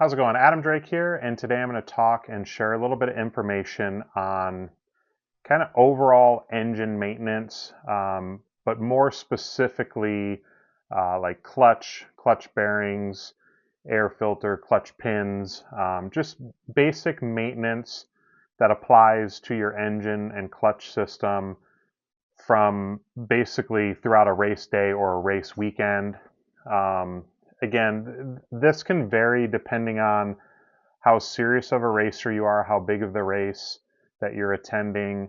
How's it going? Adam Drake here, and today I'm going to talk and share a little bit of information on kind of overall engine maintenance, but more specifically like clutch bearings, air filter, clutch pins, just basic maintenance that applies to your engine and clutch system from basically throughout a race day or a race weekend. Um, Again, this can vary depending on how serious of a racer you are, how big of the race that you're attending.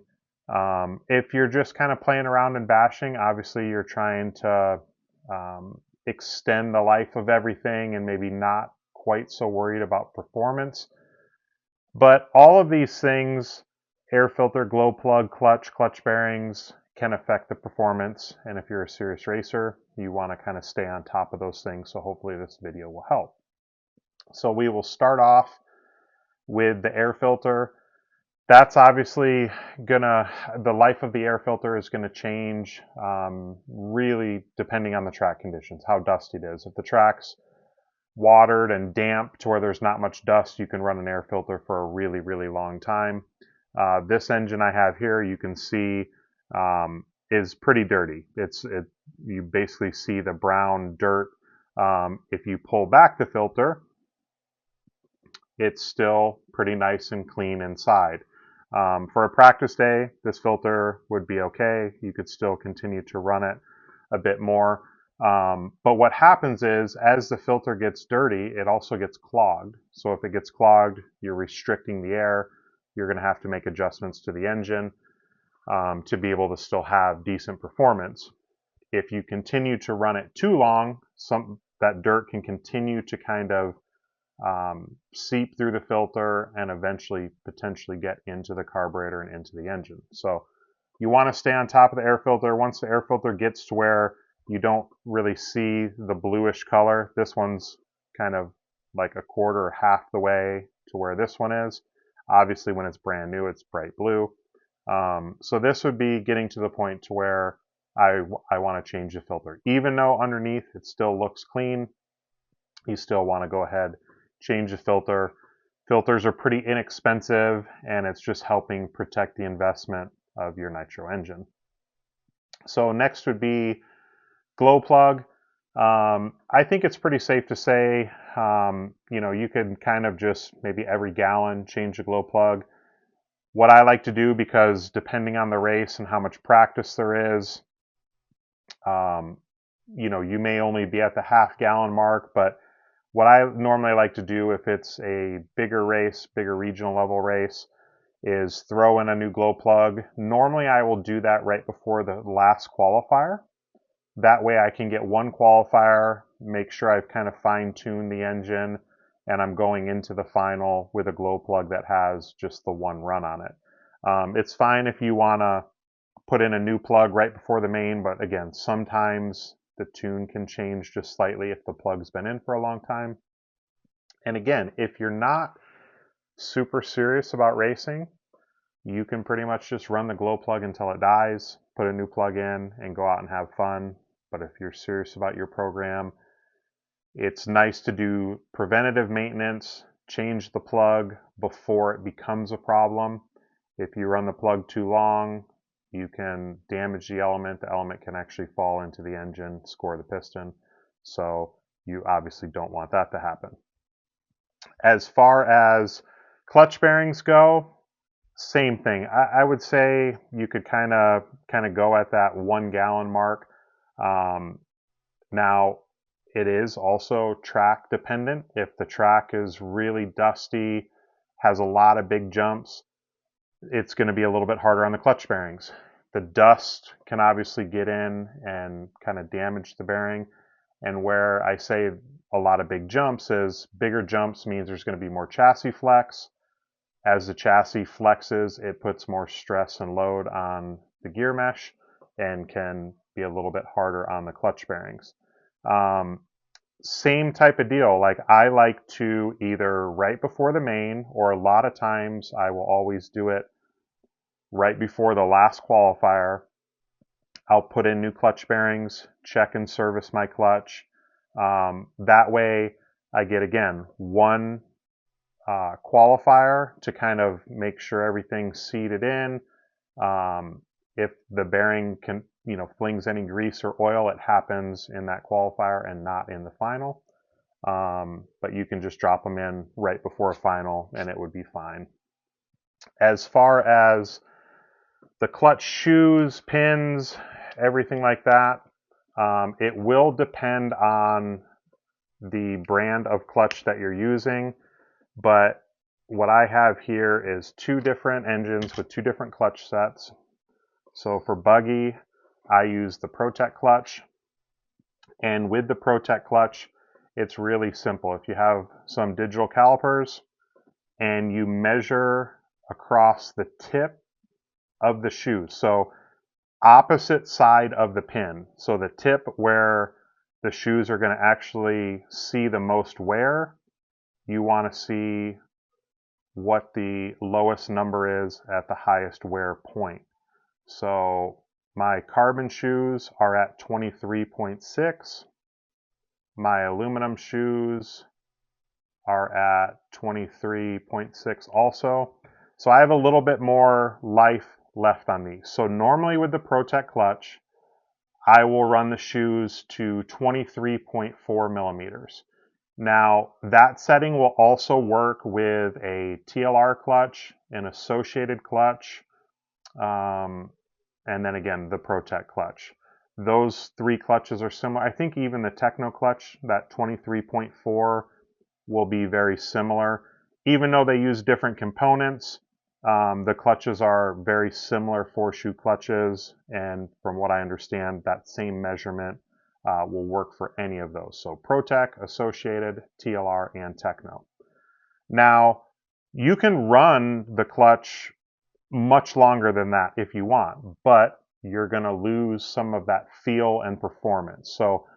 If you're just kind of playing around and bashing, obviously you're trying to extend the life of everything and maybe not quite so worried about performance. But all of these things, air filter, glow plug, clutch bearings, can affect the performance. And if you're a serious racer, you want to kind of stay on top of those things. So hopefully this video will help. So we will start off with the air filter. That's obviously the life of the air filter is gonna change really depending on the track conditions, how dusty it is. If the track's watered and damp to where there's not much dust, you can run an air filter for a really, really long time. This engine I have here, you can see, is pretty dirty. You basically see the brown dirt. If you pull back the filter, it's still pretty nice and clean inside. For a practice day, this filter would be okay. You could still continue to run it a bit more. But what happens is, as the filter gets dirty, it also gets clogged. So if it gets clogged, you're restricting the air. You're going to have to make adjustments to the engine to be able to still have decent performance. If you continue to run it too long, that dirt can continue to kind of seep through the filter and eventually potentially get into the carburetor and into the engine. So you want to stay on top of the air filter. Once the air filter gets to where you don't really see the bluish color, this one's kind of like a quarter or half the way to where this one is. Obviously, when it's brand new, it's bright blue. So this would be getting to the point to where I want to change the filter. Even though underneath it still looks clean, you still want to go ahead, change the filter. Filters are pretty inexpensive, and it's just helping protect the investment of your nitro engine. So next would be glow plug. I think it's pretty safe to say, you could kind of just maybe every gallon change a glow plug. What I like to do, because depending on the race and how much practice there is, you may only be at the half-gallon mark, but what I normally like to do if it's a bigger race, bigger regional level race, is throw in a new glow plug. Normally I will do that right before the last qualifier. That way I can get one qualifier, make sure I've kind of fine-tuned the engine, and I'm going into the final with a glow plug that has just the one run on it. It's fine if you want to put in a new plug right before the main, but again, sometimes the tune can change just slightly if the plug's been in for a long time. And again, if you're not super serious about racing, you can pretty much just run the glow plug until it dies, put a new plug in, and go out and have fun. But if you're serious about your program, it's nice to do preventative maintenance, change the plug before it becomes a problem. If you run the plug too long, you can damage the element. The element can actually fall into the engine, score the piston. So you obviously don't want that to happen. As far as clutch bearings go, same thing. I would say you could kind of go at that 1 gallon mark. Now, it is also track dependent. If the track is really dusty, has a lot of big jumps, it's going to be a little bit harder on the clutch bearings. The dust can obviously get in and kind of damage the bearing. And where I say a lot of big jumps is bigger jumps means there's going to be more chassis flex. As the chassis flexes, it puts more stress and load on the gear mesh and can be a little bit harder on the clutch bearings. Same type of deal. Like I like to either right before the main, or a lot of times I will always do it right before the last qualifier. I'll put in new clutch bearings, check and service my clutch. That way I get, again, one qualifier to kind of make sure everything's seated in. If the bearing flings any grease or oil, it happens in that qualifier and not in the final. But you can just drop them in right before a final and it would be fine. As far as the clutch shoes, pins, everything like that, it will depend on the brand of clutch that you're using. But what I have here is two different engines with two different clutch sets. So for buggy, I use the ProTech clutch. And with the ProTech clutch, it's really simple. If you have some digital calipers and you measure across the tip of the shoe, so opposite side of the pin, so the tip where the shoes are going to actually see the most wear, you want to see what the lowest number is at the highest wear point. So my carbon shoes are at 23.6. My aluminum shoes are at 23.6 also. So I have a little bit more life left on these. So normally with the ProTech clutch, I will run the shoes to 23.4 millimeters. Now, that setting will also work with a TLR clutch, an associated clutch, and then again, the ProTech clutch. Those three clutches are similar. I think even the Techno clutch, that 23.4, will be very similar. Even though they use different components, the clutches are very similar 4-shoe clutches, and from what I understand, that same measurement will work for any of those. So ProTech, Associated, TLR, and Techno. Now, you can run the clutch much longer than that if you want, but you're going to lose some of that feel and performance. So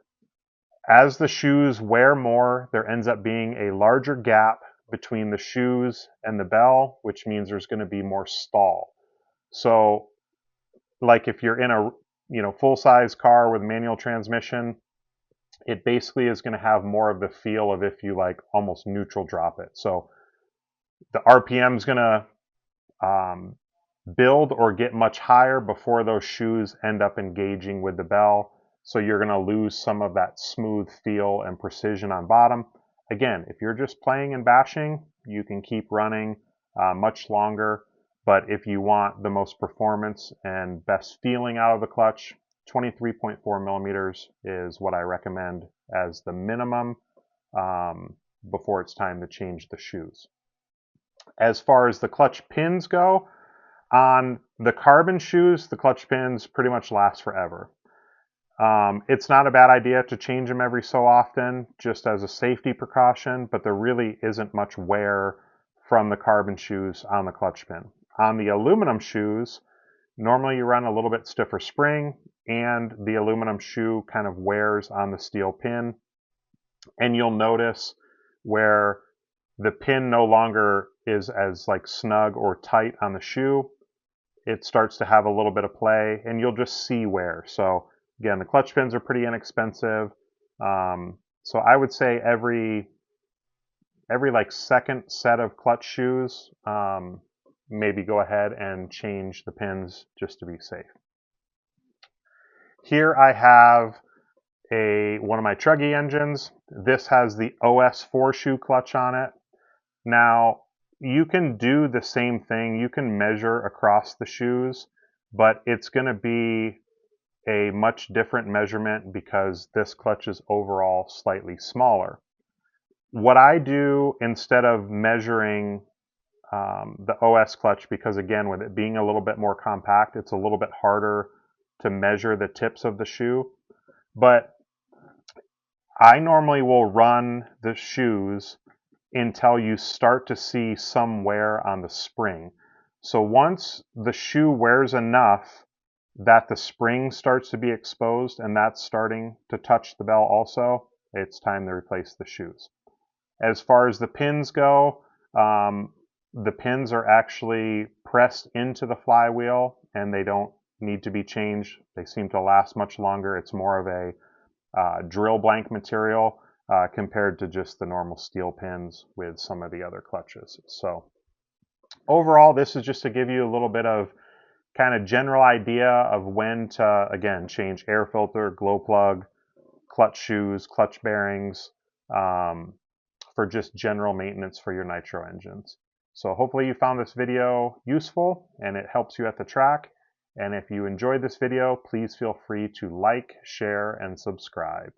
as the shoes wear more, there ends up being a larger gap between the shoes and the bell, which means there's going to be more stall. So like if you're in a full-size car with manual transmission, it basically is going to have more of the feel of if you like almost neutral drop it. So the RPM is going to build or get much higher before those shoes end up engaging with the bell. So you're going to lose some of that smooth feel and precision on bottom. Again, if you're just playing and bashing, you can keep running much longer. But if you want the most performance and best feeling out of the clutch, 23.4 millimeters is what I recommend as the minimum before it's time to change the shoes. As far as the clutch pins go, on the carbon shoes, the clutch pins pretty much last forever. It's not a bad idea to change them every so often, just as a safety precaution, but there really isn't much wear from the carbon shoes on the clutch pin. On the aluminum shoes, normally you run a little bit stiffer spring, and the aluminum shoe kind of wears on the steel pin. And you'll notice where the pin no longer is as like snug or tight on the shoe, it starts to have a little bit of play, and you'll just see wear. So again, the clutch pins are pretty inexpensive. So I would say every like second set of clutch shoes, maybe go ahead and change the pins just to be safe. Here I have one of my Truggy engines. This has the OS 4-shoe clutch on it. Now, you can do the same thing. You can measure across the shoes, but it's going to be a much different measurement because this clutch is overall slightly smaller. What I do instead of measuring the OS clutch, because again, with it being a little bit more compact, it's a little bit harder to measure the tips of the shoe. But I normally will run the shoes until you start to see some wear on the spring. So once the shoe wears enough that the spring starts to be exposed and that's starting to touch the bell also, it's time to replace the shoes. As far as the pins go, the pins are actually pressed into the flywheel and they don't need to be changed. They seem to last much longer. It's more of a drill blank material. compared to just the normal steel pins with some of the other clutches. So overall, this is just to give you a little bit of kind of general idea of when to, again, change air filter, glow plug, clutch shoes, clutch bearings, for just general maintenance for your nitro engines. So hopefully you found this video useful and it helps you at the track. And if you enjoyed this video, please feel free to like, share, and subscribe.